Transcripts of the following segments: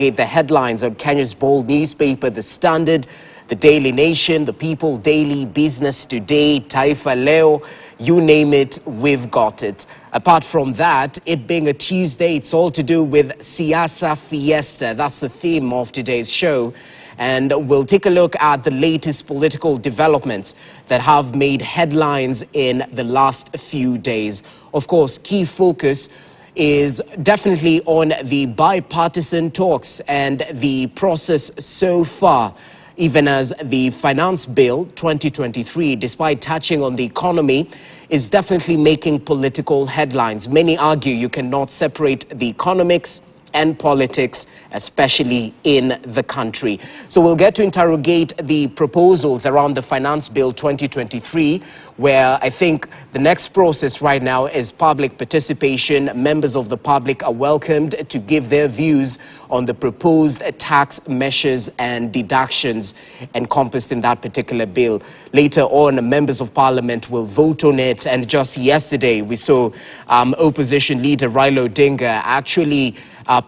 The headlines on Kenya's bold newspaper, The Standard, The Daily Nation, The People Daily, Business Today, Taifa Leo, you name it, we've got it. Apart from that, it being a Tuesday, it's all to do with Siasa Fiesta. That's the theme of today's show. And we'll take a look at the latest political developments that have made headlines in the last few days. Of course, key focus is definitely on the bipartisan talks and the process so far, even as the Finance Bill 2023, despite touching on the economy, is definitely making political headlines. Many argue you cannot separate the economics and politics, especially in the country. So we'll get to interrogate the proposals around the Finance Bill 2023, where I think the next process right now is public participation. Members of the public are welcomed to give their views on the proposed tax measures and deductions encompassed in that particular bill. Later on, members of parliament will vote on it. And just yesterday, we saw opposition leader Raila Odinga actually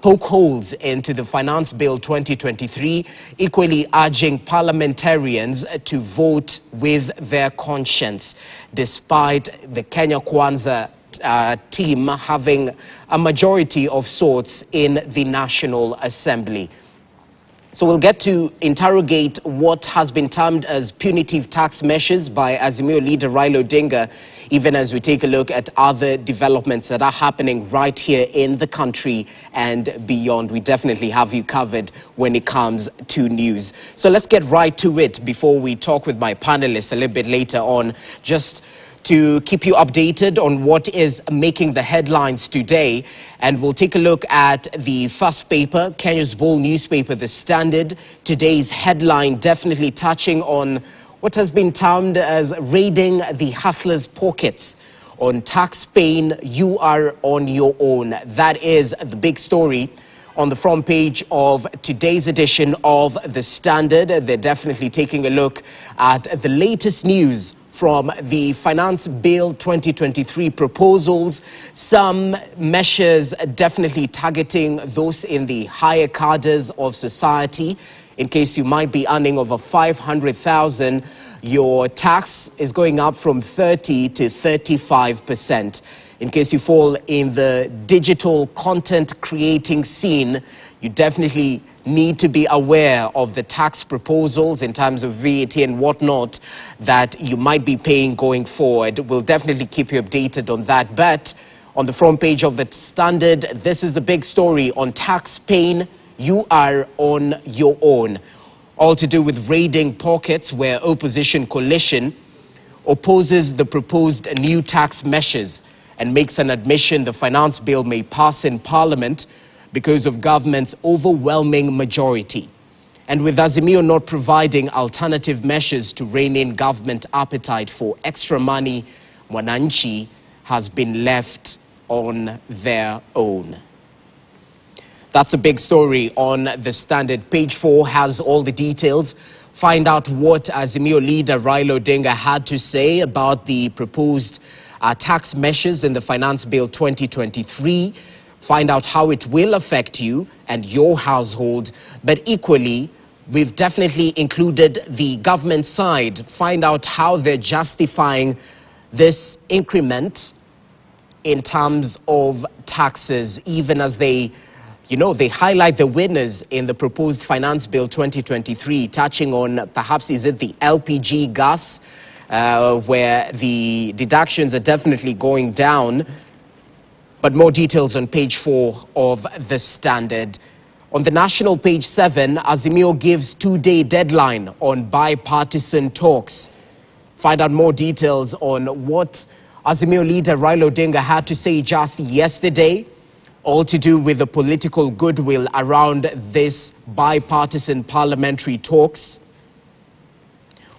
poke holes into the Finance Bill 2023, equally urging parliamentarians to vote with their conscience, despite the Kenya Kwanza team having a majority of sorts in the National Assembly. So we'll get to interrogate what has been termed as punitive tax measures by Azimio leader Raila Odinga, even as we take a look at other developments that are happening right here in the country and beyond. We definitely have you covered when it comes to news. So let's get right to it before we talk with my panelists a little bit later on, just to keep you updated on what is making the headlines today. And we'll take a look at the first paper, Kenya's bold newspaper, The Standard. Today's headline definitely touching on what has been termed as raiding the hustlers' pockets. On tax pain, you are on your own. That is the big story on the front page of today's edition of The Standard. They're definitely taking a look at the latest news from the Finance Bill 2023 proposals. Some measures definitely targeting those in the higher cadres of society. In case you might be earning over 500,000, your tax is going up from 30 to 35%. In case you fall in the digital content creating scene, you definitely need to be aware of the tax proposals in terms of VAT and whatnot that you might be paying going forward. We'll definitely keep you updated on that. But on the front page of The Standard, this is the big story on tax pain. You are on your own. All to do with raiding pockets, where opposition coalition opposes the proposed new tax measures and makes an admission the finance bill may pass in parliament because of government's overwhelming majority. And with Azimio not providing alternative measures to rein in government appetite for extra money, Mwananchi has been left on their own. That's a big story on The Standard. Page 4 has all the details. Find out what Azimio leader Raila Odinga had to say about the proposed tax measures in the Finance Bill 2023. Find out how it will affect you and your household. But equally, we've definitely included the government side. Find out how they're justifying this increment in terms of taxes, even as they highlight the winners in the proposed Finance Bill 2023, touching on perhaps is it the LPG gas, where the deductions are definitely going down. But more details on page 4 of The Standard. On the national page 7, Azimio gives 2-day deadline on bipartisan talks. Find out more details on what Azimio leader Raila Odinga had to say just yesterday, all to do with the political goodwill around this bipartisan parliamentary talks,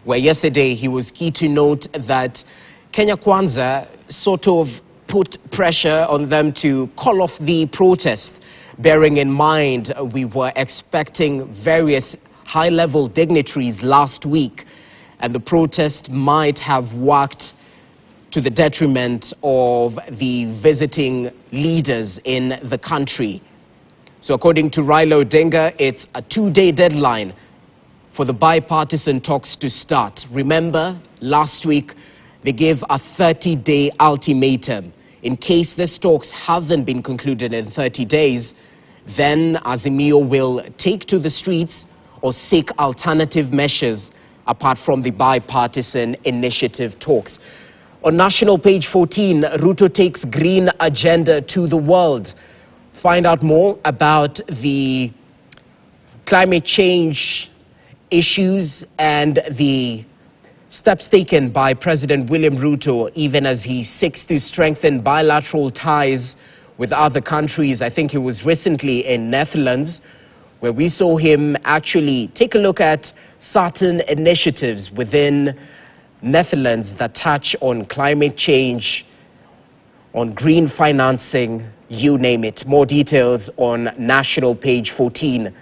where yesterday he was key to note that Kenya Kwanza sort of put pressure on them to call off the protest, bearing in mind we were expecting various high-level dignitaries last week, and the protest might have worked to the detriment of the visiting leaders in the country. So according to Raila Odinga, it's a 2-day deadline for the bipartisan talks to start. Remember, last week, they gave a 30-day ultimatum. In case these talks haven't been concluded in 30 days, then Azimio will take to the streets or seek alternative measures apart from the bipartisan initiative talks. On national page 14, Ruto takes green agenda to the world. Find out more about the climate change issues and the steps taken by President William Ruto, even as he seeks to strengthen bilateral ties with other countries. I think it was recently in Netherlands, where we saw him actually take a look at certain initiatives within Netherlands that touch on climate change, on green financing, you name it. More details on national page 14.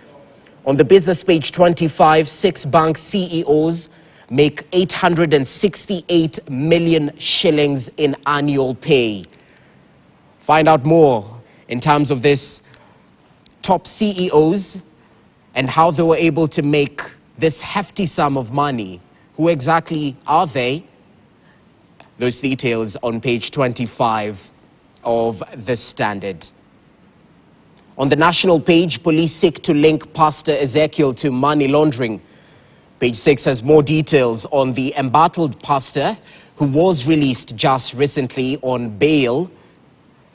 On the business page 25, 6 bank CEOs make 868 million shillings in annual pay. Find out more in terms of this top CEOs and how they were able to make this hefty sum of money. Who exactly are they? Those details on page 25 of the Standard. On the national page, police seek to link Pastor Ezekiel to money laundering. Page 6 has more details on the embattled pastor who was released just recently on bail.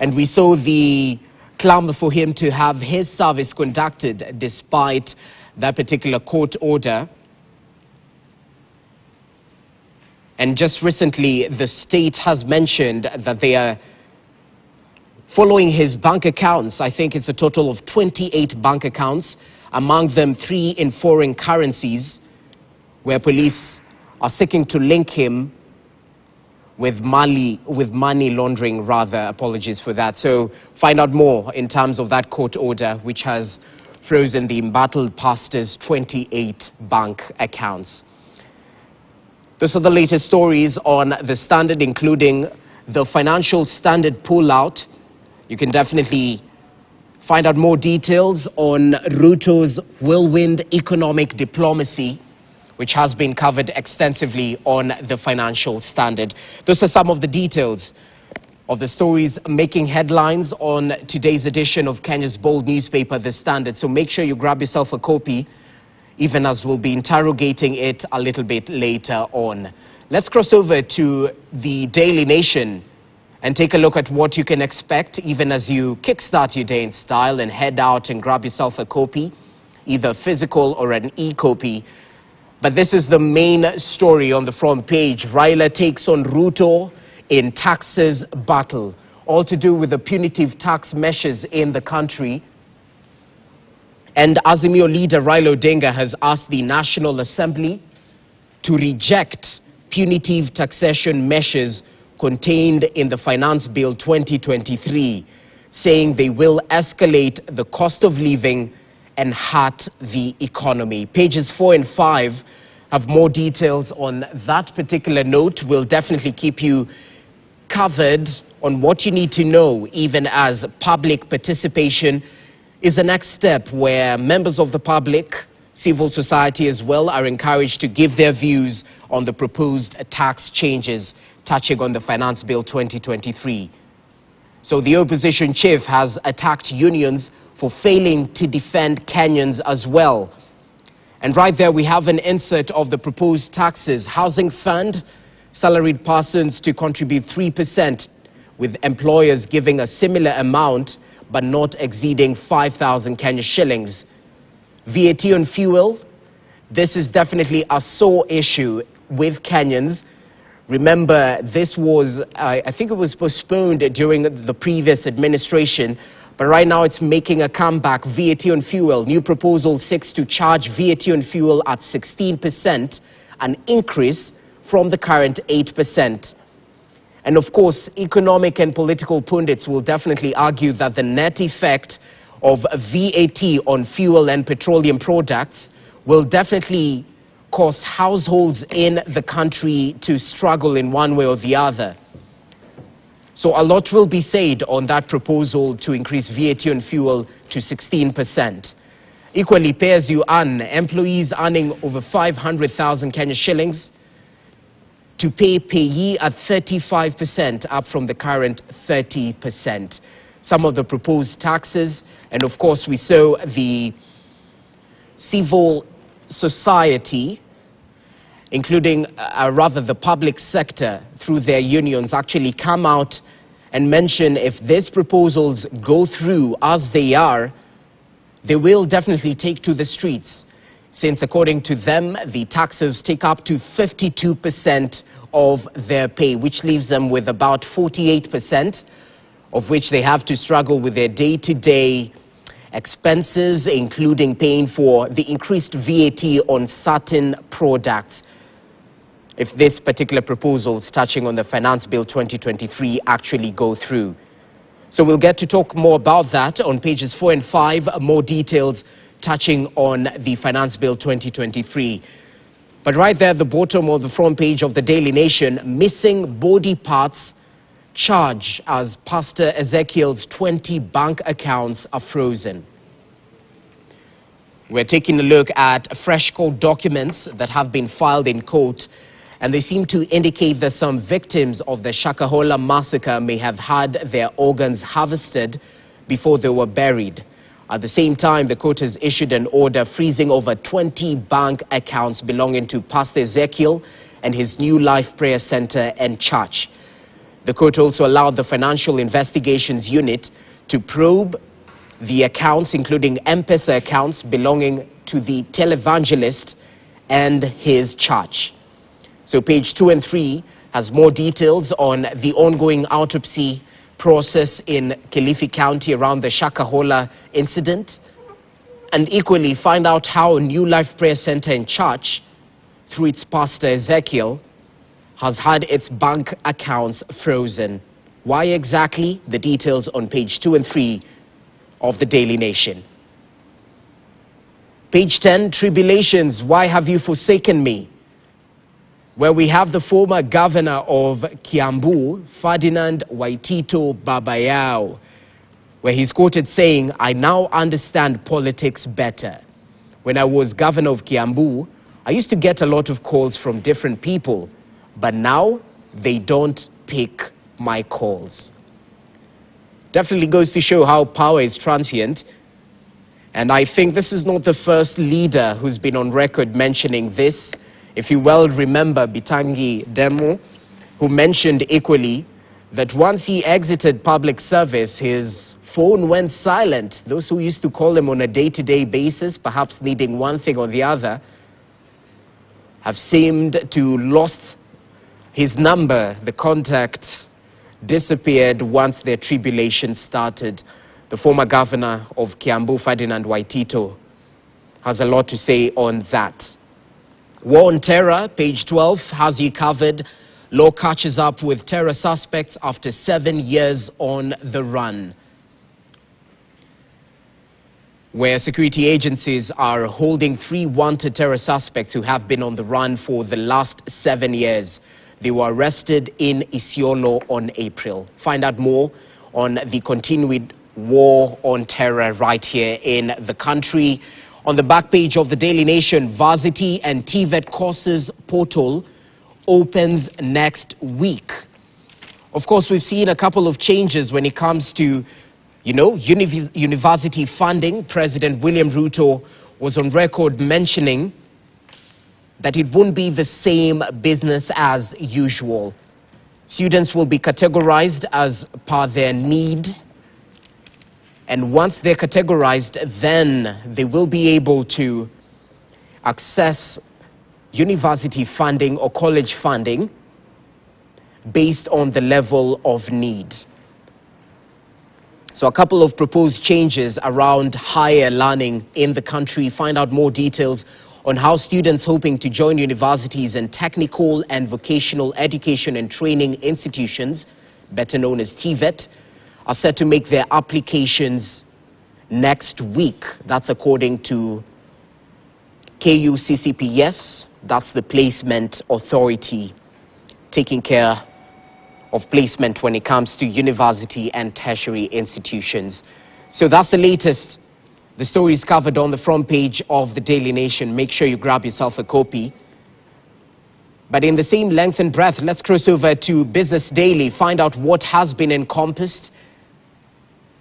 And we saw the clamor for him to have his service conducted despite that particular court order. And just recently, the state has mentioned that they are following his bank accounts. I think it's a total of 28 bank accounts, among them 3 in foreign currencies, where police are seeking to link him with money laundering, rather. Apologies for that. So find out more in terms of that court order, which has frozen the embattled pastor's 28 bank accounts. Those are the latest stories on the Standard, including the Financial Standard pullout. You can definitely find out more details on Ruto's whirlwind economic diplomacy, which has been covered extensively on the Financial Standard. Those are some of the details of the stories making headlines on today's edition of Kenya's bold newspaper, The Standard. So make sure you grab yourself a copy, even as we'll be interrogating it a little bit later on. Let's cross over to the Daily Nation and take a look at what you can expect even as you kickstart your day in style and head out and grab yourself a copy, either physical or an e-copy. But this is the main story on the front page. Raila takes on Ruto in taxes battle, all to do with the punitive tax measures in the country. And Azimio leader Raila Odinga has asked the National Assembly to reject punitive taxation measures contained in the Finance Bill 2023, saying they will escalate the cost of living and hurt the economy. Pages 4 and 5 have more details on that particular note. We'll definitely keep you covered on what you need to know, even as public participation is the next step where members of the public, civil society as well, are encouraged to give their views on the proposed tax changes touching on the Finance Bill 2023. So the opposition chief has attacked unions for failing to defend Kenyans as well. And right there we have an insert of the proposed taxes. Housing fund, salaried persons to contribute 3%, with employers giving a similar amount but not exceeding 5,000 Kenya shillings. VAT on fuel, this is definitely a sore issue with Kenyans. Remember, this was, I think it was postponed during the previous administration, but right now it's making a comeback. VAT on fuel, new proposal seeks to charge VAT on fuel at 16%, an increase from the current 8%. And of course, economic and political pundits will definitely argue that the net effect of VAT on fuel and petroleum products will definitely cause households in the country to struggle in one way or the other. So a lot will be said on that proposal to increase VAT on fuel to 16%. Equally, pay as you earn, employees earning over 500,000 Kenya shillings to pay payee at 35%, up from the current 30%. Some of the proposed taxes, and of course we saw the civil society, including rather the public sector through their unions, actually come out and mention if these proposals go through as they are, they will definitely take to the streets, since according to them, the taxes take up to 52% of their pay, which leaves them with about 48%, of which they have to struggle with their day-to-day expenses, including paying for the increased VAT on certain products, if this particular proposals touching on the Finance Bill 2023 actually go through. So we'll get to talk more about that on pages 4 and 5, more details touching on the Finance Bill 2023. But right there at the bottom of the front page of the Daily Nation, missing body parts charge as Pastor Ezekiel's 20 bank accounts are frozen. We're taking a look at fresh court documents that have been filed in court, and they seem to indicate that some victims of the Shakahola massacre may have had their organs harvested before they were buried. At the same time, the court has issued an order freezing over 20 bank accounts belonging to Pastor Ezekiel and his New Life Prayer Center and church. The court also allowed the Financial Investigations Unit to probe the accounts, including M-Pesa accounts belonging to the televangelist and his church. So page 2 and 3 has more details on the ongoing autopsy process in Kilifi County around the Shakahola incident, and equally find out how New Life Prayer Center and Church, through its pastor Ezekiel, has had its bank accounts frozen. Why exactly? The details on page 2 and 3 of the Daily Nation. Page 10, tribulations, why have you forsaken me? Where we have the former governor of Kiambu, Ferdinand Waitito Babayao, where he's quoted saying, "I now understand politics better. When I was governor of Kiambu, I used to get a lot of calls from different people, but now they don't pick my calls." Definitely goes to show how power is transient. And I think this is not the first leader who's been on record mentioning this. If you well remember Bitangi Demo, who mentioned equally that once he exited public service, his phone went silent. Those who used to call him on a day-to-day basis, perhaps needing one thing or the other, have seemed to lost his number. The contact disappeared once their tribulation started. The former governor of Kiambu, Ferdinand Waitito, has a lot to say on that. War on terror, page 12, has you covered. Law catches up with terror suspects after 7 years on the run. Where security agencies are holding 3 wanted terror suspects who have been on the run for the last 7 years. They were arrested in Isiolo on April. Find out more on the continued war on terror right here in the country. On the back page of the Daily Nation, varsity and TVET courses portal opens next week. Of course, we've seen a couple of changes when it comes to, university funding. President William Ruto was on record mentioning that it won't be the same business as usual. Students will be categorized as per their need. And once they're categorized, then they will be able to access university funding or college funding based on the level of need. So a couple of proposed changes around higher learning in the country. Find out more details on how students hoping to join universities and technical and vocational education and training institutions, better known as TVET, are set to make their applications next week. That's according to KUCCPS. That's the placement authority taking care of placement when it comes to university and tertiary institutions. So that's the latest. The story is covered on the front page of the Daily Nation. Make sure you grab yourself a copy. But in the same length and breadth, let's cross over to Business Daily, find out what has been encompassed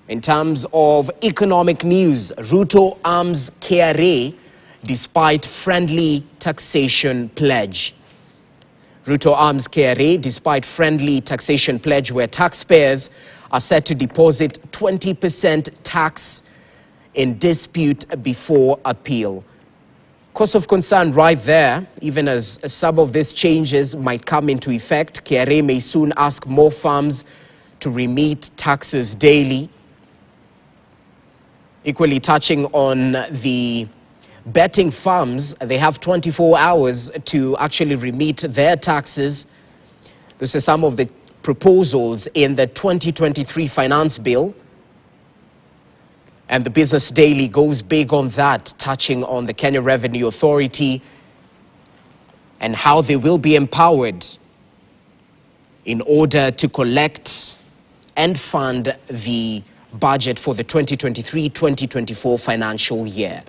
in terms of economic news. Ruto arms KRA despite friendly taxation pledge. Ruto arms KRA despite friendly taxation pledge where taxpayers are set to deposit 20% tax in dispute before appeal. Cause of concern right there, even as some of these changes might come into effect, KRA may soon ask more firms to remit taxes daily. Equally touching on the betting firms, they have 24 hours to actually remit their taxes. This is some of the proposals in the 2023 finance bill. And the Business Daily goes big on that, touching on the Kenya Revenue Authority and how they will be empowered in order to collect and fund the budget for the 2023-2024 financial year.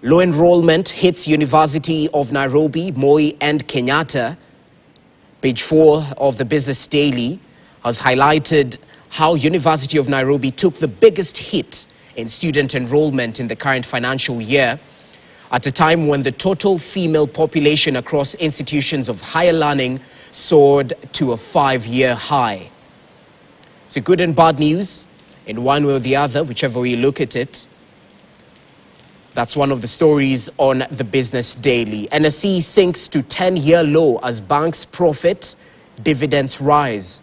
Low enrollment hits University of Nairobi, Moi and Kenyatta. Page 4 of the Business Daily has highlighted how University of Nairobi took the biggest hit in student enrollment in the current financial year, at a time when the total female population across institutions of higher learning soared to a 5-year high. So good and bad news in one way or the other, whichever way you look at it. That's one of the stories on the Business Daily. NSE sinks to 10-year low as banks profit, dividends rise.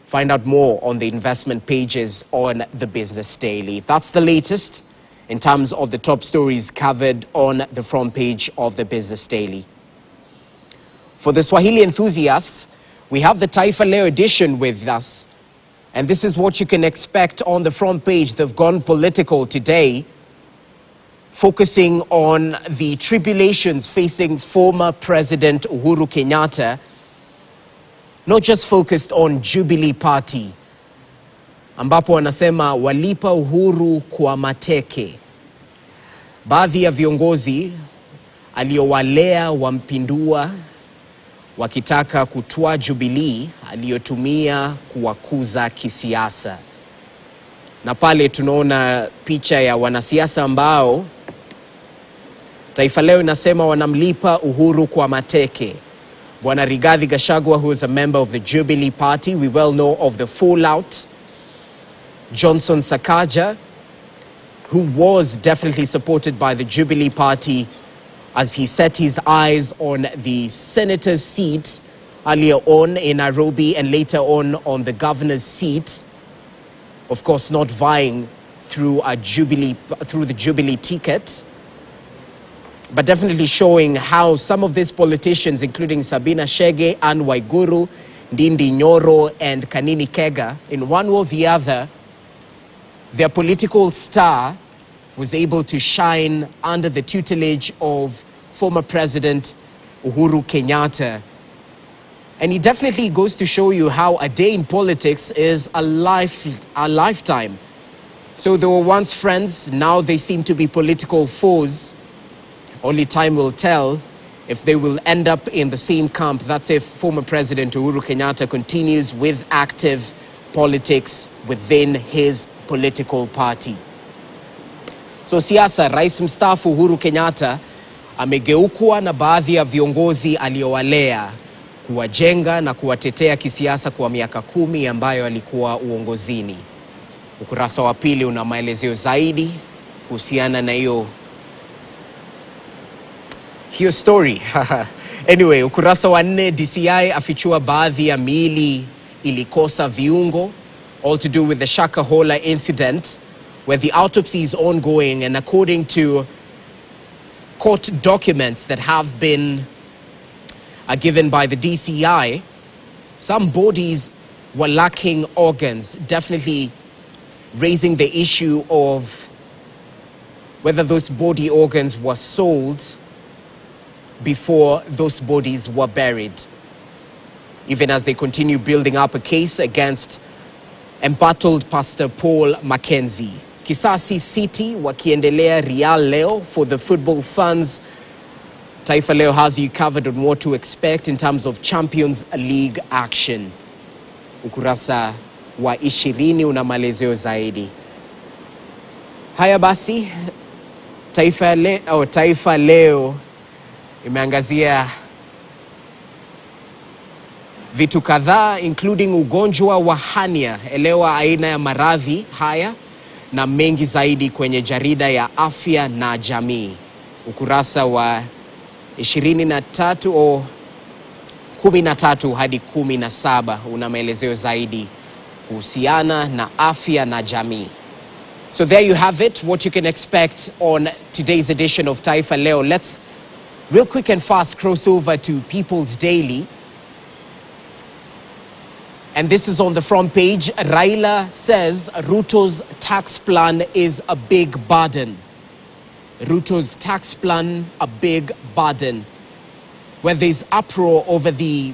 Find out more on the investment pages on the Business Daily. That's the latest in terms of the top stories covered on the front page of the Business Daily. For the Swahili enthusiasts, we have the Taifa Leo edition with us. And this is what you can expect on the front page. They've gone political today, focusing on the tribulations facing former President Uhuru Kenyatta. Not just focused on Jubilee Party, ambapo wanasema walipa Uhuru kwa mateke. Baadhi ya viongozi aliowalea wampindua wakitaka kutwaa Jubilee aliyotumia kuwakuza kisiasa. Na pale tunaona picha ya wanasiasa ambao Taifa Leo inasema wanamlipa Uhuru kwa mateke. Bwana Rigathi Gachagua, who is a member of the Jubilee Party, we well know of the fallout. Johnson Sakaja, who was definitely supported by the Jubilee Party as he set his eyes on the senator's seat earlier on in Nairobi and later on the governor's seat. Of course, not vying through the Jubilee ticket, but definitely showing how some of these politicians, including Sabina Chege, Anne Waiguru, Ndindi Nyoro, and Kanini Kega, in one way or the other, their political star was able to shine under the tutelage of former President Uhuru Kenyatta. And it definitely goes to show you how a day in politics is a lifetime. So they were once friends, now they seem to be political foes. Only time will tell if they will end up in the same camp. That's if former President Uhuru Kenyatta continues with active politics within his political party. So siasa, Rais mstaafu Uhuru Kenyatta amegeukwa na baadhi ya viongozi aliowalea kuwajenga na kuwatetea kisiasa kwa miaka 10 ambayo alikuwa uongozini. Ukurasa wa pili una maelezeo zaidi kuhusiana na hiyo story. Anyway, ukurasa wa 4, DCI afichua baadhi ya miili ilikosa viungo, all to do with the Shakahola incident, where the autopsy is ongoing, and according to court documents that have been given by the DCI, some bodies were lacking organs, definitely raising the issue of whether those body organs were sold before those bodies were buried. even as they continue building up a case against embattled Pastor Paul Mackenzie. Kisasi City wakiendelea Real leo for the football fans. Taifa Leo has you covered on what to expect in terms of Champions League action. Ukurasa wa 20 una maelezeo zaidi. Haya basi, Taifa Leo imeangazia vitu kadhaa including ugonjwa wa hernia. Elewa aina ya maradhi haya na mengi zaidi kwenye jarida ya Afya na Jamii. Ukurasa wa 23 13 hadi 17 una maelezeo zaidi kuhusiana na afya na jamii. So there you have it, what you can expect on today's edition of Taifa Leo. Let's real quick and fast cross over to People's Daily. And this is on the front page. Raila says Ruto's tax plan is a big burden. Ruto's tax plan, a big burden. Where there's uproar over the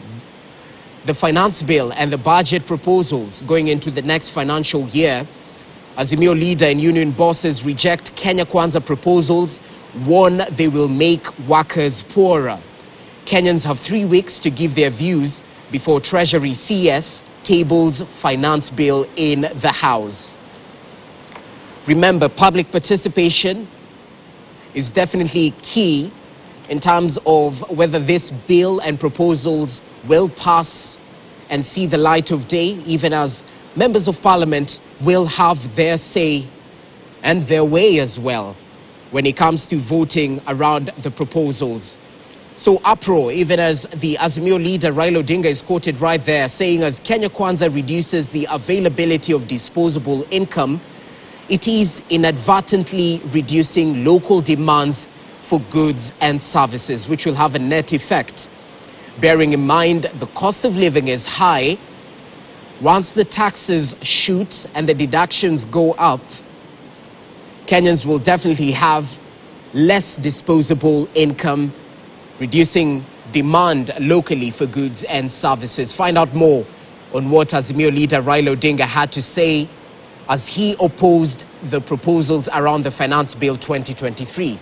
finance bill and the budget proposals going into the next financial year, Azimio leader and union bosses reject Kenya Kwanza proposals, warn they will make workers poorer. Kenyans have 3 weeks to give their views before Treasury CS tables finance bill in the House. Remember, public participation is definitely key in terms of whether this bill and proposals will pass and see the light of day, even as members of parliament will have their say and their way as well when it comes to voting around the proposals. So uproar, even as the Azimio leader Raila Odinga is quoted right there saying as Kenya Kwanza reduces the availability of disposable income, it is inadvertently reducing local demands for goods and services, which will have a net effect. Bearing in mind the cost of living is high, once the taxes shoot and the deductions go up, Kenyans will definitely have less disposable income, reducing demand locally for goods and services. Find out more on what Azimio leader Raila Odinga had to say as he opposed the proposals around the Finance Bill 2023.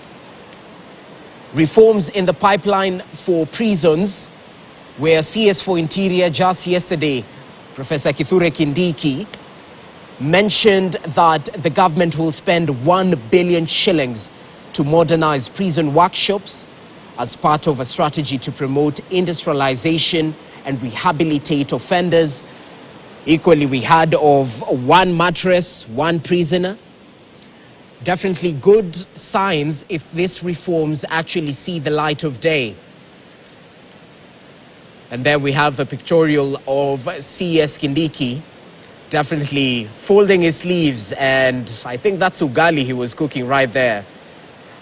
Reforms in the pipeline for prisons, where CS for Interior just yesterday, Professor Kithure Kindiki, mentioned that the government will spend 1 billion shillings to modernize prison workshops as part of a strategy to promote industrialization and rehabilitate offenders. Equally, we heard of 1 mattress, 1 prisoner. Definitely good signs if these reforms actually see the light of day. And there we have a pictorial of CS Kindiki definitely folding his sleeves, and I think that's ugali he was cooking right there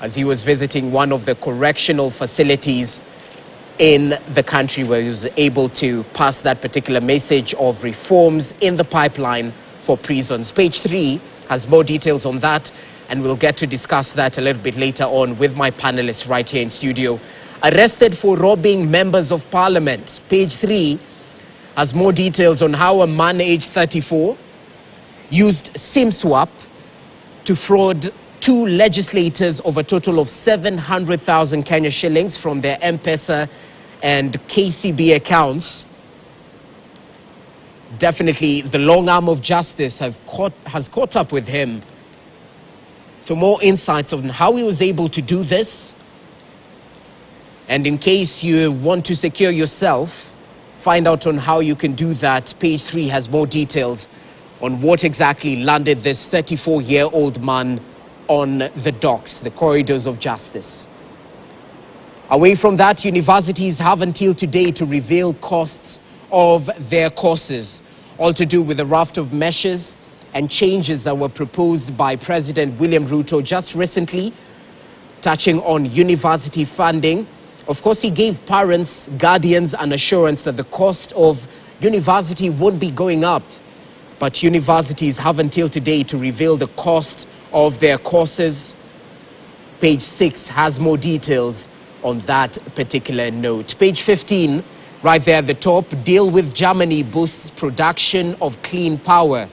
as he was visiting one of the correctional facilities in the country, where he was able to pass that particular message of reforms in the pipeline for prisons. Page 3 has more details on that, and we'll get to discuss that a little bit later on with my panelists right here in studio. Arrested for robbing members of parliament. Page 3 has more details on how a man aged 34 used SIM swap to fraud 2 legislators of a total of 700,000 Kenya shillings from their M-Pesa and KCB accounts. Definitely the long arm of justice has caught up with him. So more insights on how he was able to do this. And in case you want to secure yourself, find out on how you can do that. Page 3 has more details on what exactly landed this 34-year-old man on the docks, the corridors of justice. Away from that, universities have until today to reveal costs of their courses, all to do with a raft of measures and changes that were proposed by President William Ruto just recently, touching on university funding. Of course, he gave parents, guardians an assurance that the cost of university won't be going up. But universities have until today to reveal the cost of their courses. Page 6 has more details on that particular note. Page 15 Right there at the top, deal with Germany boosts production of clean power.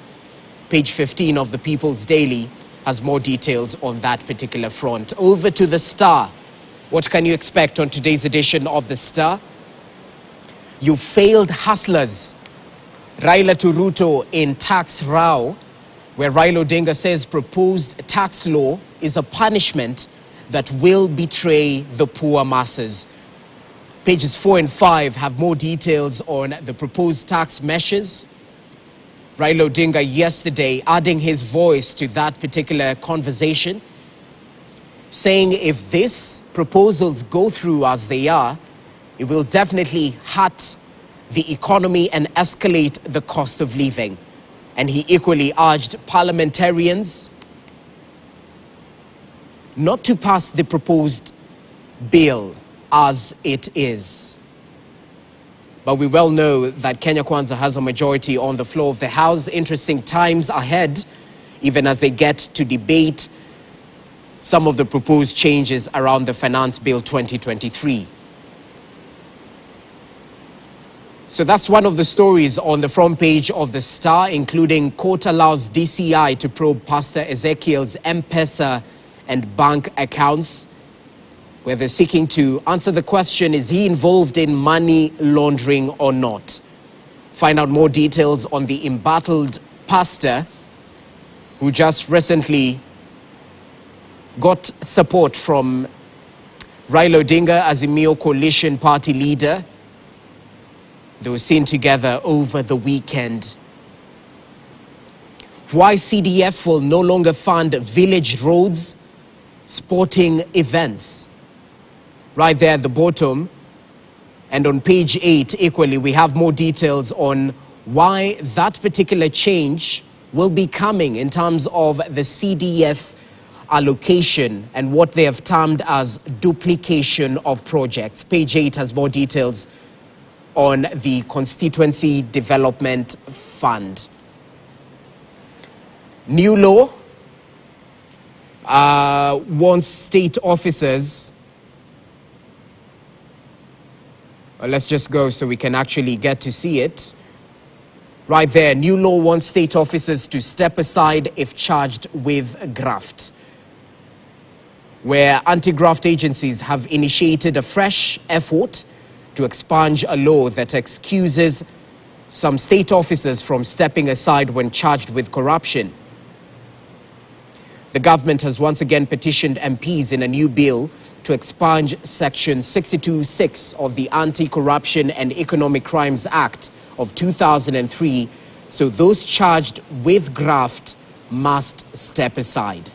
Page 15 of the People's Daily has more details on that particular front. Over to the Star. What can you expect on today's edition of the Star? You failed hustlers. Raila to Ruto in tax row, where Raila Odinga says proposed tax law is a punishment that will betray the poor masses. Pages 4 and 5 have more details on the proposed tax measures. Raila Odinga yesterday adding his voice to that particular conversation, saying if these proposals go through as they are, it will definitely hurt the economy and escalate the cost of living. And he equally urged parliamentarians not to pass the proposed bill as it is. But we well know that Kenya Kwanza has a majority on the floor of the House. Interesting times ahead, even as they get to debate some of the proposed changes around the Finance Bill 2023. So that's one of the stories on the front page of the Star, including court allows DCI to probe Pastor Ezekiel's M-Pesa and bank accounts, where they're seeking to answer the question, is he involved in money laundering or not? Find out more details on the embattled pastor who just recently got support from Raila Odinga, Azimio Coalition Party leader. They were seen together over the weekend. Why CDF will no longer fund village roads, sporting events. Right there at the bottom. And on page 8, equally, we have more details on why that particular change will be coming in terms of the CDF allocation and what they have termed as duplication of projects. Page 8 has more details on the Constituency Development Fund. New law wants state officers. Let's just go so we can actually get to see it. Right there, new law wants state officers to step aside if charged with graft, where anti-graft agencies have initiated a fresh effort to expunge a law that excuses some state officers from stepping aside when charged with corruption. The government has once again petitioned MPs in a new bill to expunge Section 62(6) of the Anti-Corruption and Economic Crimes Act of 2003, so those charged with graft must step aside.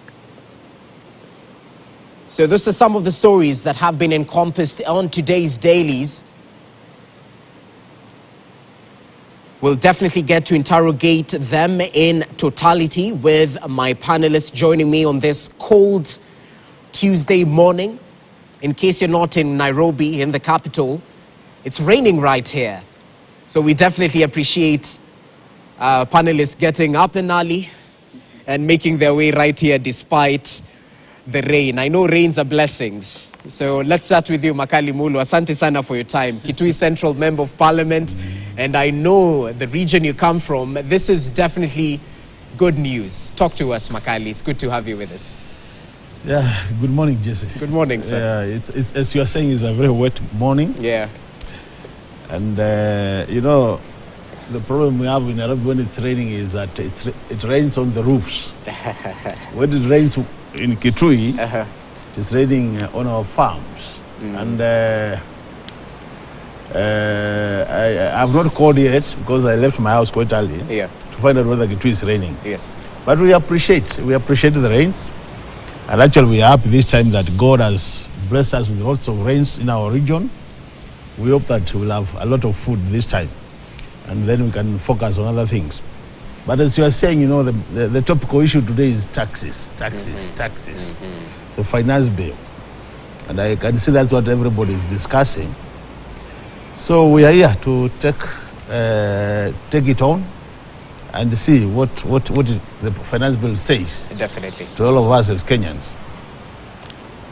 So those are some of the stories that have been encompassed on today's dailies. We'll definitely get to interrogate them in totality with my panelists joining me on this cold Tuesday morning. In case you're not in Nairobi, in the capital, it's raining right here. So we definitely appreciate panelists getting up and early and making their way right here despite the rain. I know rains are blessings. So let's start with you, Makali Mulu. Asante sana for your time. Kitui Central Member of Parliament. And I know the region you come from, this is definitely good news. Talk to us, Makali. It's good to have you with us. Yeah, good morning, Jesse. Good morning, sir. Yeah, as you are saying, it's a very wet morning. Yeah. And, you know, the problem we have in Nairobi when it's raining is that it rains on the roofs. When it rains in Kitui, it is raining on our farms. And I have not called yet because I left my house quite early to find out whether Kitui is raining. Yes. But we appreciate the rains. And actually, we are happy this time that God has blessed us with lots of rains in our region. We hope that we'll have a lot of food this time, and then we can focus on other things. But as you are saying, you know, the topical issue today is taxes. The finance bill. And I can see that's what everybody is discussing. So we are here to take it on and see what the finance bill says. Definitely. To all of us as Kenyans.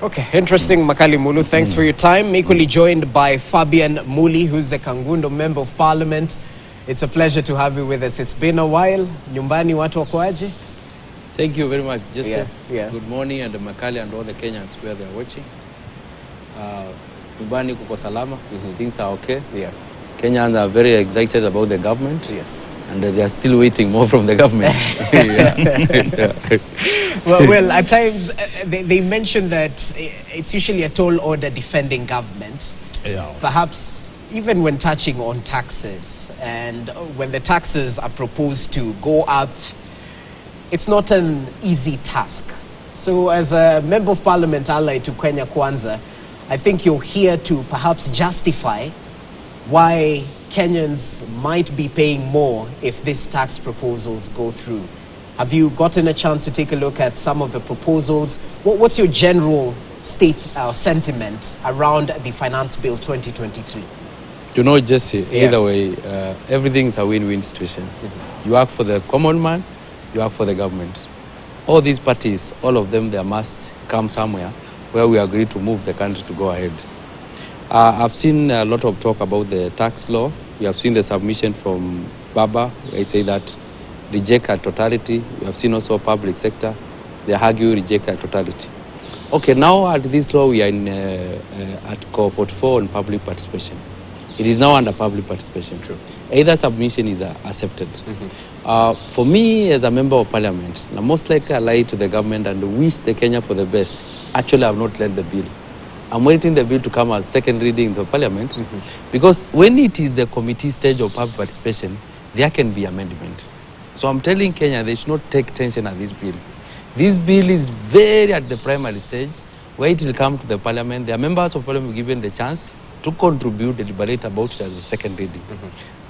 Okay, interesting, Makali Mulu. Thanks for your time. Equally joined by Fabian Muli, who's the Kangundo Member of Parliament. It's a pleasure to have you with us. It's been a while. Nyumbani watu wako aje? Thank you very much, Jesse. Yeah. Good morning, and Makali and all the Kenyans where they're watching. Nyumbani kuko salama. Things are okay. Yeah. Kenyans are very excited about the government. Yes. And they are still waiting more from the government. Well, at times they mention that it's usually a tall order defending government. Yeah. Perhaps even when touching on taxes, and when the taxes are proposed to go up, it's not an easy task. So as a Member of Parliament allied to Kenya Kwanza, I think you're here to perhaps justify why Kenyans might be paying more if these tax proposals go through. Have you gotten a chance to take a look at some of the proposals? What's your general sentiment around the Finance Bill 2023? You know, Jesse, either way, everything is a win-win situation. You work for the common man, you work for the government. All these parties, all of them, they must come somewhere where we agree to move the country to go ahead. I've seen a lot of talk about the tax law. We have seen the submission from Baba. I say that reject at totality. We have seen also public sector. They argue reject at totality. Okay, now at this law, we are in Article 44 on public participation. It is now under public participation. True. Either submission is accepted. For me, as a Member of Parliament, I most likely lie to the government and wish the Kenya for the best. Actually, I have not led the bill. I'm waiting the bill to come as second reading in the Parliament, because when it is the committee stage of public participation, there can be amendment. So I'm telling Kenya they should not take tension at this bill. This bill is very at the primary stage, where it will come to the Parliament. The members of Parliament will be given the chance to contribute, deliberate about it as a second reading.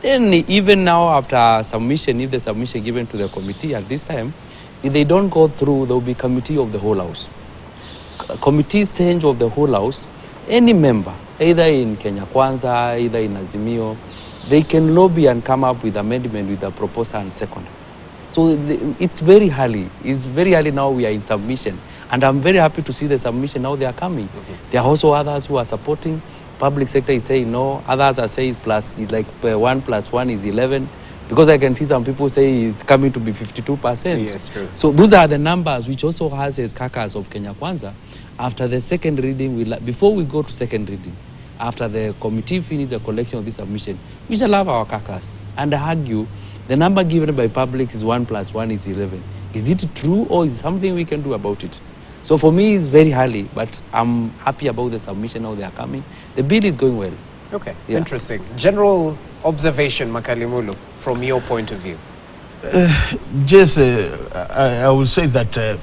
Then even now after submission, if the submission given to the committee at this time, if they don't go through, there will be committee of the whole house. Committee stage of the whole house, any member, either in Kenya Kwanza, either in Azimio, they can lobby and come up with amendment with a proposal and second. So it's very early. It's very early now. We are in submission, and I'm very happy to see the submission now. They are coming. There are also others who are supporting. Public sector is saying no. Others are saying plus. It's like 1 + 1 is 11. Because I can see some people say it's coming to be 52%. Yes, true. So those are the numbers which also has as carcass of Kenya Kwanza. After the second reading, before we go to second reading, after the committee finish the collection of this submission, we shall have our carcass and argue the number given by public is 1 + 1 is 11. Is it true, or is it something we can do about it? So for me, it's very early, but I'm happy about the submission now they are coming. The bill is going well. Okay, interesting. General observation, Makali Mulu, from your point of view. Just, I will say that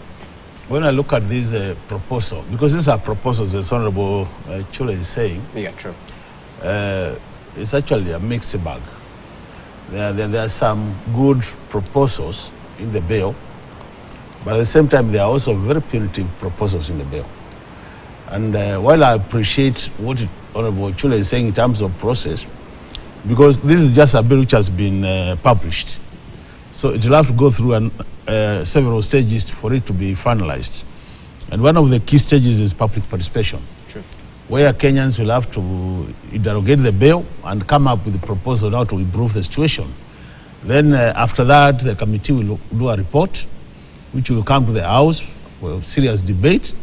when I look at this proposal, because these are proposals, as Honorable Chule is saying. Yeah, true. It's actually a mixed bag. There are some good proposals in the bill, but at the same time, there are also very punitive proposals in the bill. And while I appreciate what Honorable Chule is saying in terms of process, because this is just a bill which has been published, so it will have to go through several stages for it to be finalized. And one of the key stages is public participation, True. where Kenyans will have to interrogate the bill and come up with a proposal how to improve the situation. Then after that, the committee will do a report, which will come to the House for a serious debate.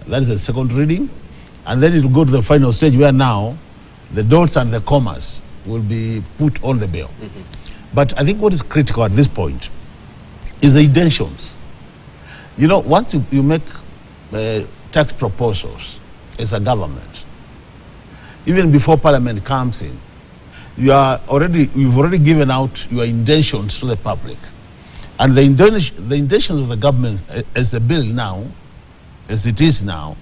That is the second reading. And then it will go to the final stage where now the dots and the commas will be put on the bill. But I think what is critical at this point is the intentions. You know, once you make tax proposals as a government, even before Parliament comes in, you've already given out your intentions to the public. And the intentions of the government as the bill now, as it is now,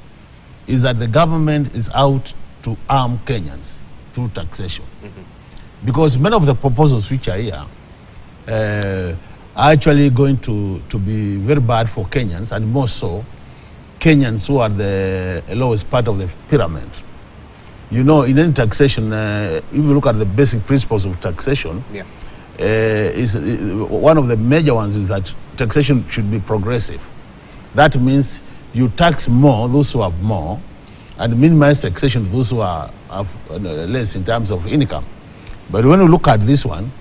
is that the government is out to arm Kenyans through taxation. Because many of the proposals which are here are actually going to be very bad for Kenyans, and more so, Kenyans who are the lowest part of the pyramid. You know, in any taxation, if you look at the basic principles of taxation, one of the major ones is that taxation should be progressive. That means you tax more those who have more and minimize taxation to those who have less in terms of income. But when you look at this one,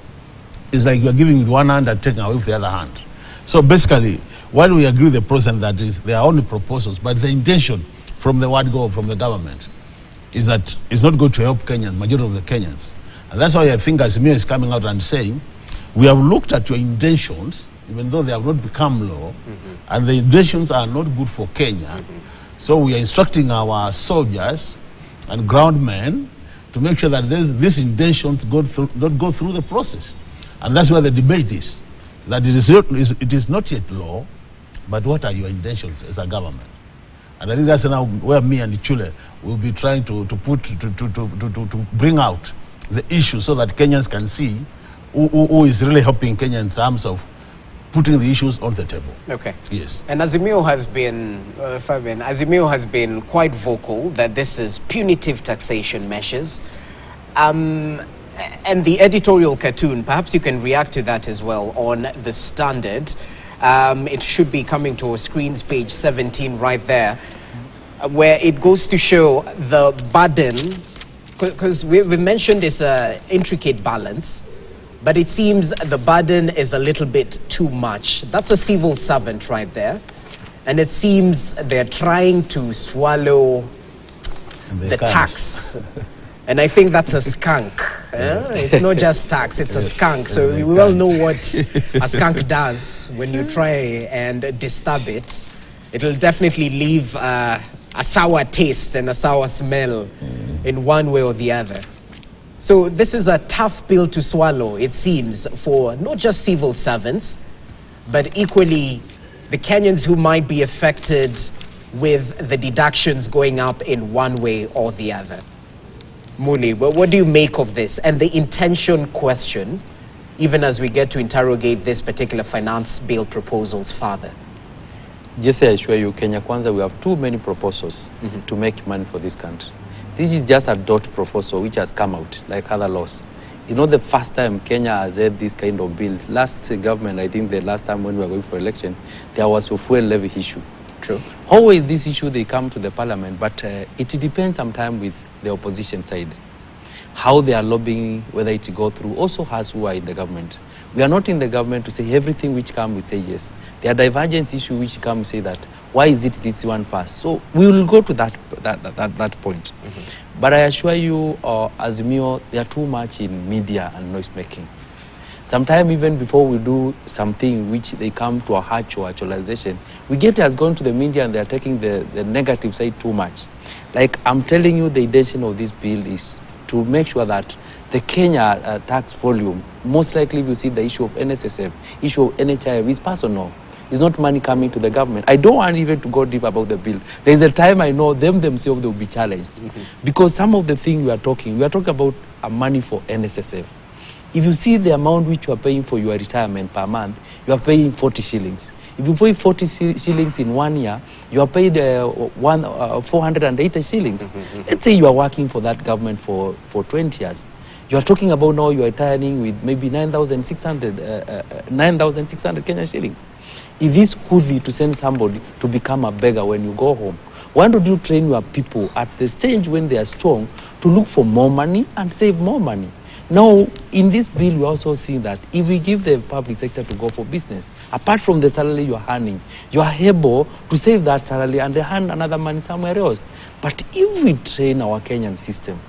it's like you are giving with one hand and taking away with the other hand. So basically, while we agree with the president that there are only proposals, but the intention from the word go from the government is that it's not going to help Kenyans, majority of the Kenyans. And that's why I think Azimio is coming out and saying, we have looked at your intentions, even though they have not become law, and the intentions are not good for Kenya. So we are instructing our soldiers and ground men to make sure that these intentions don't go through the process. And that's where the debate is, that it is not yet law, but what are your intentions as a government? And I think that's now where me and Chule will be trying to bring out the issue so that Kenyans can see who is really helping Kenya in terms of putting the issues on the table. Okay. Yes. And Azimio has been, Azimio has been quite vocal that this is punitive taxation measures. And the editorial cartoon, perhaps you can react to that as well on the Standard. It should be coming to our screens, page 17 right there, where it goes to show the burden, because we mentioned it's an intricate balance, but it seems the burden is a little bit too much. That's a civil servant right there. And it seems they're trying to swallow the tax. And I think that's a skunk. It's not just tax, it's a skunk. So we all know what a skunk does when you try and disturb it. It'll definitely leave a sour taste and a sour smell in one way or the other. So this is a tough pill to swallow, it seems, for not just civil servants, but equally the Kenyans who might be affected with the deductions going up in one way or the other. Muli, what do you make of this and the intention question, even as we get to interrogate this particular finance bill proposals further? Just I assure you, Kenya Kwanza, we have too many proposals to make money for this country. This is just a dot proposal which has come out, like other laws. It's not the first time Kenya has had this kind of bills. Last government, I think the last time when we were going for election, there was a fuel levy issue. True. Always this issue, they come to the parliament, but it depends sometimes with the opposition side. How they are lobbying, whether it go through, also has who are in the government. We are not in the government to say everything which comes, we say yes. There are divergent issues which come, we say that. Why is it this one first? So we will go to that point. But I assure you, Azimio, they are too much in media and noise making. Sometimes even before we do something which they come to a hatch or actualization, we get as gone to the media and they are taking the negative side too much. Like I'm telling you, the intention of this bill is to make sure that the Kenya tax volume, most likely we see the issue of NSSF, issue of NHIF is personal. It's not money coming to the government. I don't want even to go deep about the bill. There is a time I know them themselves they will be challenged. Because some of the things we are talking about money for NSSF. If you see the amount which you are paying for your retirement per month, you are paying 40 shillings. If you pay 40 shillings in 1 year, you are paid 480 shillings. Let's say you are working for that government for 20 years. You are talking about now you are retiring with maybe 9,600 Kenya shillings. If it's worthy to send somebody to become a beggar when you go home, why don't you train your people at the stage when they are strong to look for more money and save more money? Now, in this bill, we also see that if we give the public sector to go for business, apart from the salary you are earning, you are able to save that salary and they earn another money somewhere else. But if we train our Kenyan system,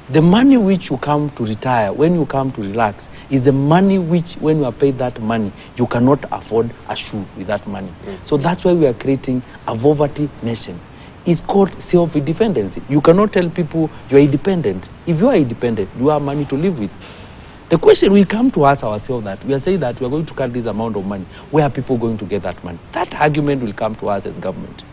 the money which you come to retire, when you come to relax, is the money which, when you are paid that money, you cannot afford a shoe with that money. So that's why we are creating a poverty nation. It's called self-independence. You cannot tell people you are independent. If you are independent, you have money to live with. The question we come to ask ourselves that we are saying that we are going to cut this amount of money. Where are people going to get that money? That argument will come to us as government.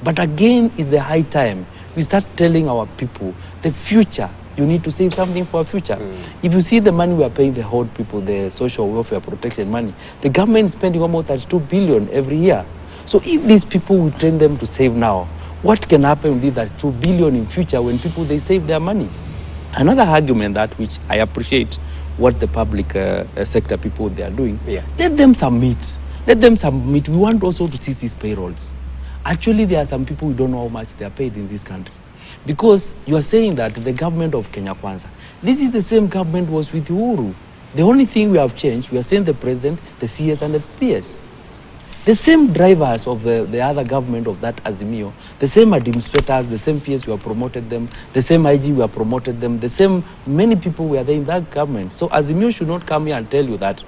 But again, it's the high time we start telling our people the future. You need to save something for a future. If you see the money we are paying the old people, the social welfare protection money, the government is spending almost 32 billion every year. So if these people, we train them to save now, what can happen with that 2 billion in future when people, they save their money? Another argument that which I appreciate what the public sector people they are doing, let them submit. Let them submit. We want also to see these payrolls. Actually, there are some people who don't know how much they are paid in this country. Because you are saying that the government of Kenya Kwanza, this is the same government was with Uhuru. The only thing we have changed, we are saying the president, the CS and the PS. The same drivers of the other government of that Azimio, the same administrators, the same PS, we have promoted them, the same IG, we have promoted them, the same, many people were there in that government. So Azimio should not come here and tell you that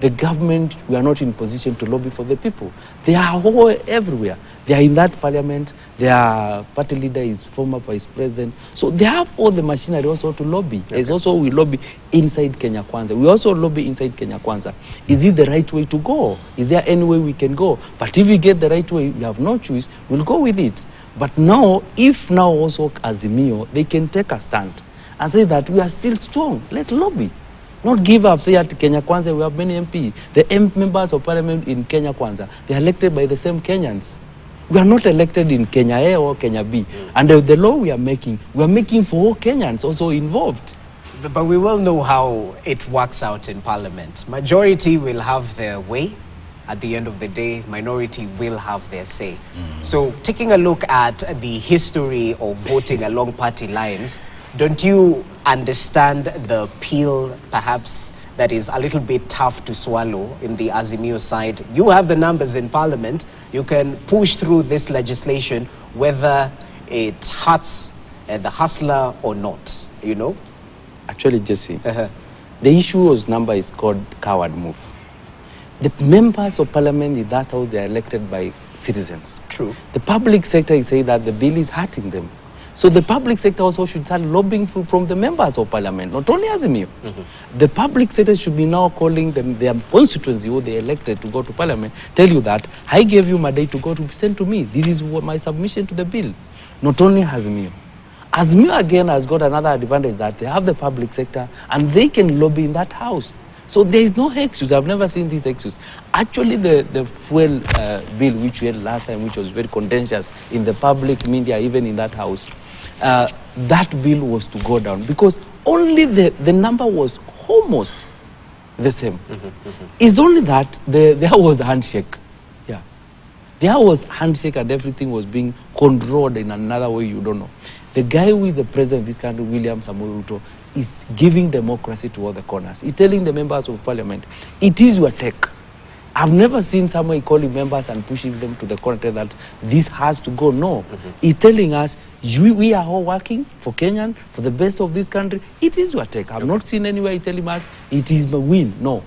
the government, we are not in position to lobby for the people. They are all everywhere. They are in that parliament. Their party leader is former vice president. So they have all the machinery also to lobby. Okay. There's also, we lobby inside Kenya Kwanza. We also lobby inside Kenya Kwanza. Is it the right way to go? Is there any way we can go? But if we get the right way, we have no choice, we'll go with it. But now, if now also Azimio, they can take a stand and say that we are still strong. Let's lobby. Not give up, say at Kenya Kwanza, we have many MP. The members of parliament in Kenya Kwanza, they are elected by the same Kenyans. We are not elected in Kenya A or Kenya B. And the law we are making for all Kenyans also involved. But we will know how it works out in parliament. Majority will have their way. At the end of the day, minority will have their say. So taking a look at the history of voting along party lines, don't you understand the appeal, perhaps, that is a little bit tough to swallow in the Azimio side? You have the numbers in parliament. You can push through this legislation, whether it hurts the hustler or not, you know? Actually, Jesse, the issue was number is called coward move. The members of parliament in that house, they are elected by citizens. True. The public sector is saying that the bill is hurting them. So the public sector also should start lobbying from the members of parliament, not only Azimio. The public sector should be now calling them their constituency who they elected to go to parliament, tell you that I gave you my day to go to present to me. This is what my submission to the bill. Not only Azimio. Azimio again has got another advantage that they have the public sector and they can lobby in that house. So there is no excuse. I've never seen this excuse. Actually, the fuel bill which we had last time, which was very contentious in the public media, even in that house, that bill was to go down because only the number was almost the same. It's only that there was a handshake. Yeah. There was handshake and everything was being controlled in another way you don't know. The guy with the president of this country, William Samoei Ruto, is giving democracy to all the corners. He's telling the members of parliament, it is your take. I've never seen somebody calling members and pushing them to the corner that this has to go. No. He's telling us, we are all working for Kenyan, for the best of this country. It is your take. I've not seen anywhere he telling us, it is my win. No.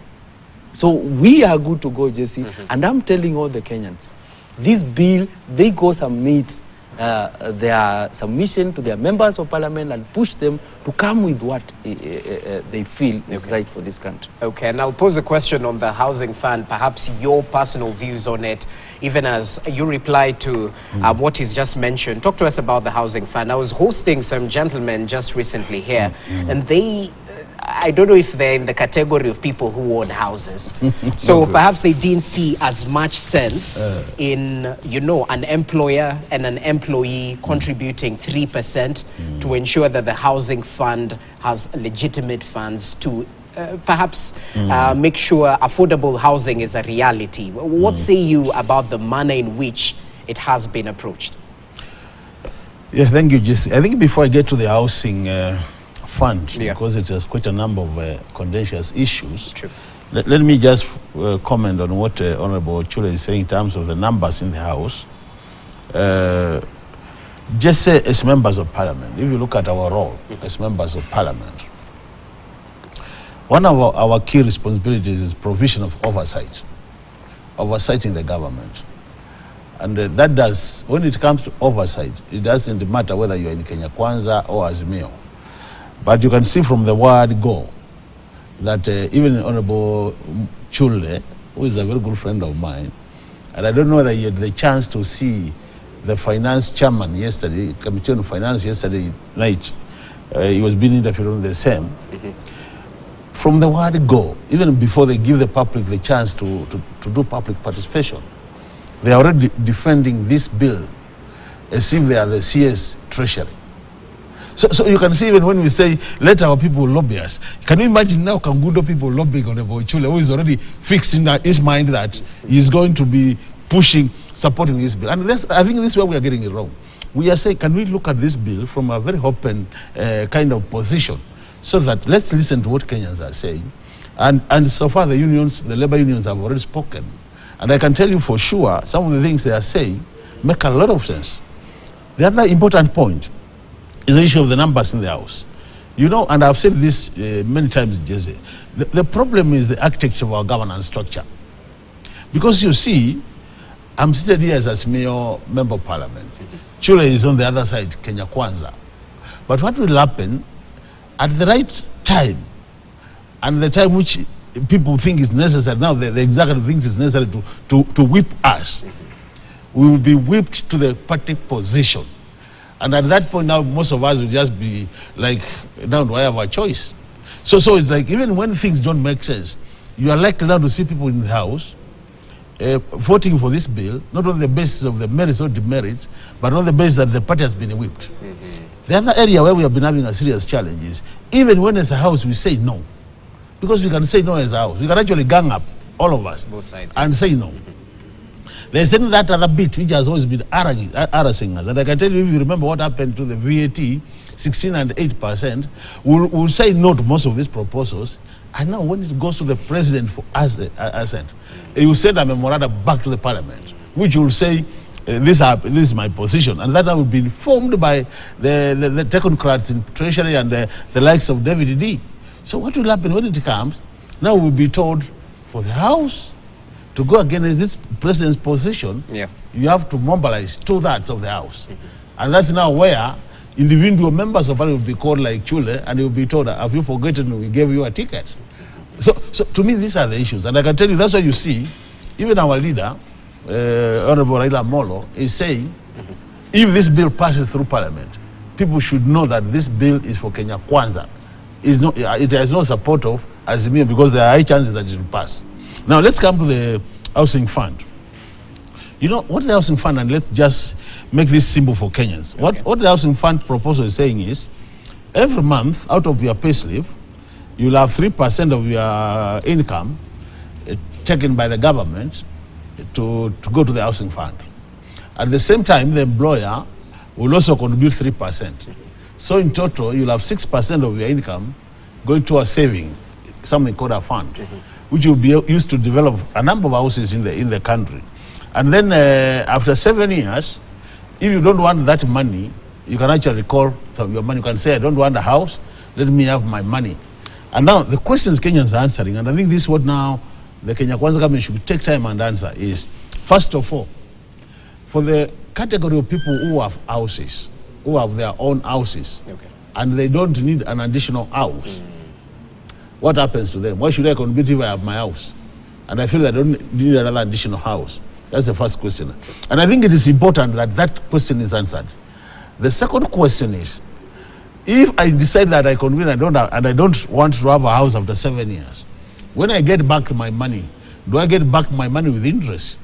So we are good to go, Jesse. And I'm telling all the Kenyans, this bill, they go submit their submission to their members of parliament and push them to come with what they feel is right for this country. Okay, and I'll pose a question on the housing fund, perhaps your personal views on it, even as you reply to what is just mentioned. Talk to us about the housing fund. I was hosting some gentlemen just recently here, and they, I don't know if they're in the category of people who own houses. So perhaps they didn't see as much sense in, you know, an employer and an employee contributing 3% to ensure that the housing fund has legitimate funds to perhaps make sure affordable housing is a reality. What say you about the manner in which it has been approached? Yeah, thank you, Jesse. I think before I get to the housing fund, because it has quite a number of contentious issues. Let me just comment on what Honorable Chule is saying in terms of the numbers in the House. Just say as members of parliament, if you look at our role as members of parliament, one of our key responsibilities is provision of oversight, oversighting the government. And that does, when it comes to oversight, it doesn't matter whether you're in Kenya Kwanza or Azimio. But you can see from the word go that even Honorable Chule, who is a very good friend of mine, and I don't know whether you had the chance to see the finance chairman yesterday, Committee on Finance yesterday night, he was being interviewed on the same. From the word go, even before they give the public the chance to do public participation, they are already defending this bill as if they are the CS Treasury. So you can see even when we say, let our people lobby us, can you imagine now Kangundo people lobbying on Chule, who is already fixed in his mind that he's going to be pushing supporting this bill. And I think this is where we are getting it wrong. We are saying, can we look at this bill from a very open kind of position, so that let's listen to what Kenyans are saying. And so far the unions, the labor unions have already spoken. And I can tell you for sure, some of the things they are saying make a lot of sense. The other important point is the issue of the numbers in the House. You know, and I've said this many times, Jesse, the problem is the architecture of our governance structure. Because you see, I'm seated here as a Smeo member of parliament. Chule is on the other side, Kenya Kwanza. But what will happen at the right time, and the time which people think is necessary, now the executive thinks it's necessary to whip us, we will be whipped to the party position. And at that point now, most of us will just be like, now do I have a choice? So it's like, even when things don't make sense, you are likely now to see people in the House voting for this bill, not on the basis of the merits or demerits, but on the basis that the party has been whipped. The other area where we have been having a serious challenge is, even when as a House we say no, because we can say no as a House, we can actually gang up, all of us, both sides, and say no. There's that other bit which has always been harassing us. And I can tell you, if you remember what happened to the VAT, 16 and 8%, we'll say no to most of these proposals. And now when it goes to the president for assent, he will send a memorandum back to the parliament, which will say, this is my position. And that will be informed by the technocrats in Treasury and the likes of David D. So what will happen when it comes? Now we'll be told, for the House to go against this president's position, you have to mobilize 2/3 of the House. And that's now where individual members of parliament will be called like Chule, and you'll be told, have you forgotten we gave you a ticket? So to me, these are the issues. And I can tell you, that's why you see, even our leader, Honorable Raila Molo, is saying, if this bill passes through parliament, people should know that this bill is for Kenya Kwanza. It has no support of Azimio, because there are high chances that it will pass. Now let's come to the housing fund. You know what the housing fund, and let's just make this simple for Kenyans. Okay. What the housing fund proposal is saying is, every month out of your payslip, you'll have 3% of your income taken by the government to go to the housing fund. At the same time, the employer will also contribute 3%. So in total, you'll have 6% of your income going to a saving, something called a fund, which will be used to develop a number of houses in the country. And then after 7 years, if you don't want that money, you can actually call for your money. You can say, I don't want a house, let me have my money. And now the questions Kenyans are answering, and I think this is what now the Kenya Kwanza government should take time and answer, is, first of all, for the category of people who have houses, who have their own houses, and they don't need an additional house, what happens to them? Why should I contribute if I have my house? And I feel I don't need another additional house. That's the first question. And I think it is important that that question is answered. The second question is, if I decide that I contribute and I don't want to have a house after 7 years, when I get back my money, do I get back my money with interest?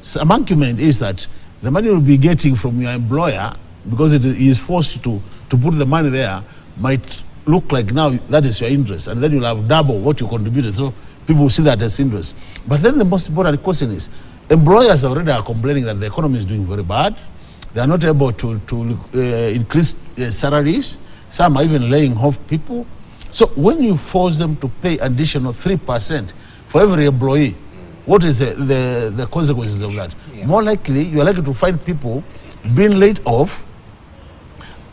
Some argument is that the money will be getting from your employer, because it is forced to put the money there, might look like now that is your interest, and then you'll have double what you contributed. So people will see that as interest. But then the most important question is, employers already are complaining that the economy is doing very bad. They are not able to increase salaries. Some are even laying off people. So when you force them to pay additional 3% for every employee, what is the consequences of that? More likely, you are likely to find people being laid off,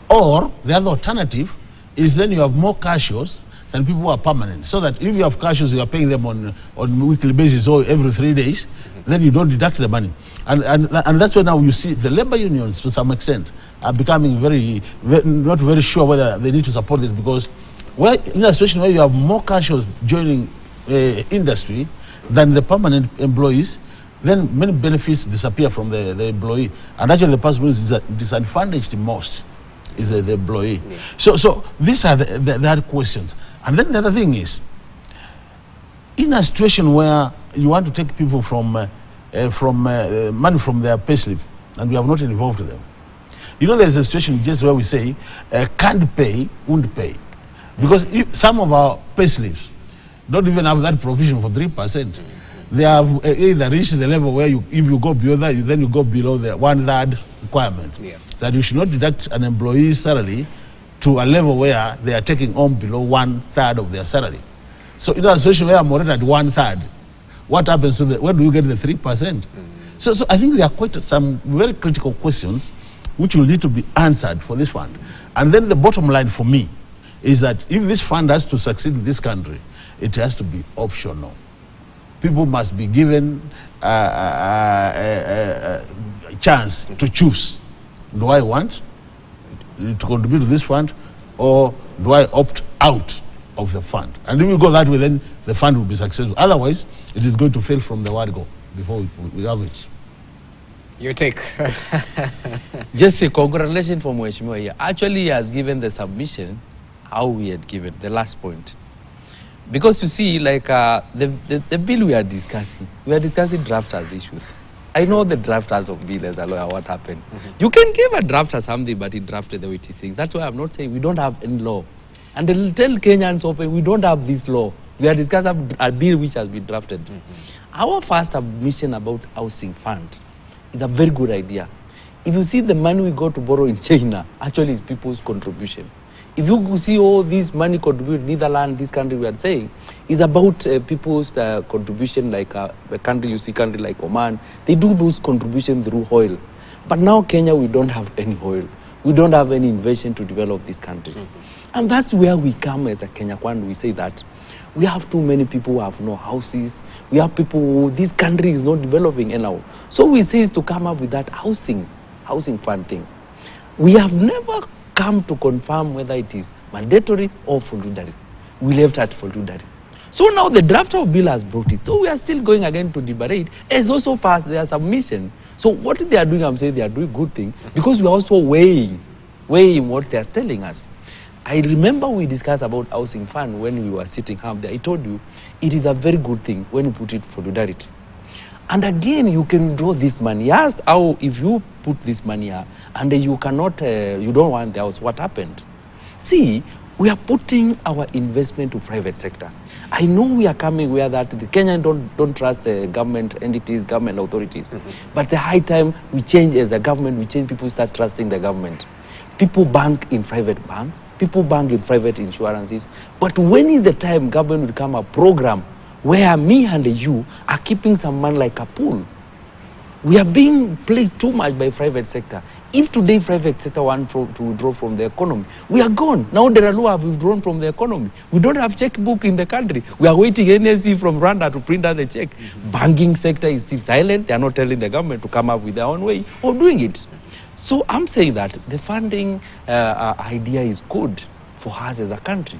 or the other alternative is then you have more cashiers than people who are permanent. So that if you have cashiers, you are paying them on a weekly basis or every 3 days, then you don't deduct the money. And that's why now you see the labor unions, to some extent, are becoming not very sure whether they need to support this, because in a situation where you have more cashiers joining industry than the permanent employees, then many benefits disappear from the employee. And actually the person who is disadvantaged most is the employee. So these are the other questions. And then the other thing is, in a situation where you want to take people from money from their payslip, and we have not involved them, you know, there's a situation just where we say, can't pay, won't pay. Because some of our payslips don't even have that provision for 3%. they have either reached the level where if you go beyond that, then you go below the 1/3 requirement. Yeah. That you should not deduct an employee's salary to a level where they are taking home below 1/3 of their salary. So in a situation where I'm already at 1/3, what happens to where do you get the 3%? So I think there are quite some very critical questions which will need to be answered for this fund. And then the bottom line for me is that if this fund has to succeed in this country, it has to be optional. People must be given a chance to choose. Do I want to contribute to this fund, or do I opt out of the fund? And if we go that way, then the fund will be successful. Otherwise, it is going to fail from the word go before we have it. Your take. Just a congratulations for Mheshimiwa here. Actually, he has given the submission how we had given, the last point. Because you see, like the bill we are discussing drafters issues. I know the drafters of bill as a lawyer, what happened. You can give a drafter something, but he drafted the way he thinks. That's why I'm not saying we don't have any law. And they'll tell Kenyans open, we don't have this law. We are discussing a bill which has been drafted. Our first submission about housing fund is a very good idea. If you see the money we go to borrow in China, actually it's people's contribution. If you see all this money contributed, Netherlands, this country we are saying, is about people's contribution, like a country, you see country like Oman, they do those contributions through oil. But now Kenya, we don't have any oil. We don't have any invention to develop this country. And that's where we come as a Kenya Kwan. We say that we have too many people who have no houses. We have people who, this country is not developing anyhow. So we say is to come up with that housing fund thing. We have never come to confirm whether it is mandatory or voluntary. We left at voluntary. So now the draft of bill has brought it. So we are still going again to deliberate. It's also passed their submission. So what they are doing, I'm saying they are doing good thing because we are also weighing what they are telling us. I remember we discussed about housing fund when we were sitting up there. I told you it is a very good thing when you put it for solidarity. And again, you can draw this money. Ask how if you put this money here and you cannot, you don't want the house, what happened? See, we are putting our investment to private sector. I know we are coming where that the Kenyans don't trust the government entities, government authorities. But the high time we change as a government, we change, people start trusting the government. People bank in private banks, people bank in private insurances. But when is the time government will come a program where me and you are keeping some money like a pool? We are being played too much by private sector. If today private sector want to withdraw from the economy, we are gone. Now the law have withdrawn from the economy. We don't have checkbook in the country. We are waiting NSC from Rwanda to print out the check. Banking sector is still silent. They are not telling the government to come up with their own way of doing it. So I'm saying that the funding idea is good for us as a country.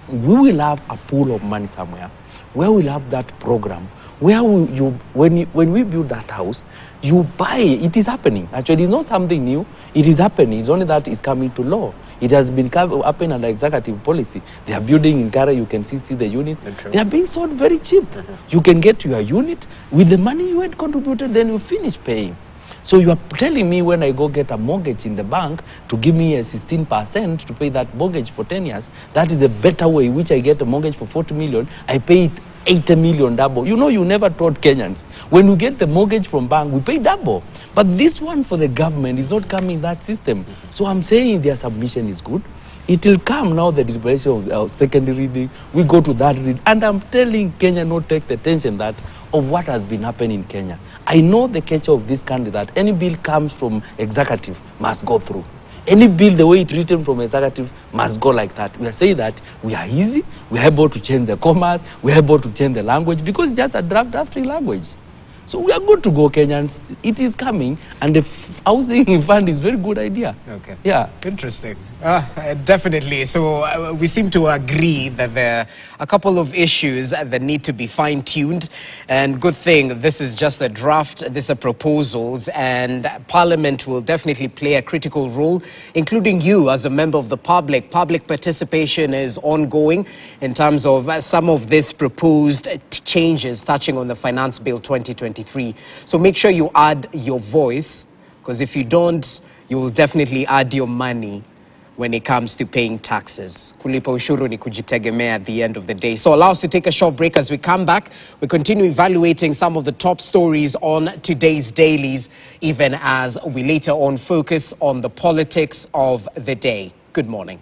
We will have a pool of money somewhere where we'll have that program where when we build that house, you buy it. It is happening. Actually, it's not something new. It is happening. It's only that it's coming to law. It has been happening under executive policy. They are building in Kara. You can see the units. They are being sold very cheap. You can get to your unit with the money you had contributed, then you finish paying. So you are telling me when I go get a mortgage in the bank to give me a 16% to pay that mortgage for 10 years, that is the better way, which I get a mortgage for 40 million, I pay it 80 million double. You know, you never taught Kenyans. When you get the mortgage from bank, we pay double. But this one for the government is not coming in that system. So I'm saying their submission is good. It will come now, the deliberation of our secondary reading. We go to that reading. And I'm telling Kenya not take the attention that of what has been happening in Kenya. I know the culture of this country that any bill comes from executive must go through. Any bill, the way it's written from executive, must go like that. We are saying that we are easy, we are able to change the commas, we are able to change the language because it's just a drafting language. So we are good to go, Kenyans. It is coming, and the housing fund is a very good idea. Okay. Yeah. Interesting. Definitely. So we seem to agree that there are a couple of issues that need to be fine-tuned. And good thing, this is just a draft. These are proposals. And Parliament will definitely play a critical role, including you as a member of the public. Public participation is ongoing in terms of some of these proposed changes touching on the Finance Bill 2023. So make sure you add your voice, because if you don't, you will definitely add your money when it comes to paying taxes. Kulipa ushuru ni kujitegemea at the end of the day. So allow us to take a short break. As we come back, we continue evaluating some of the top stories on today's dailies, even as we later on focus on the politics of the day. Good morning.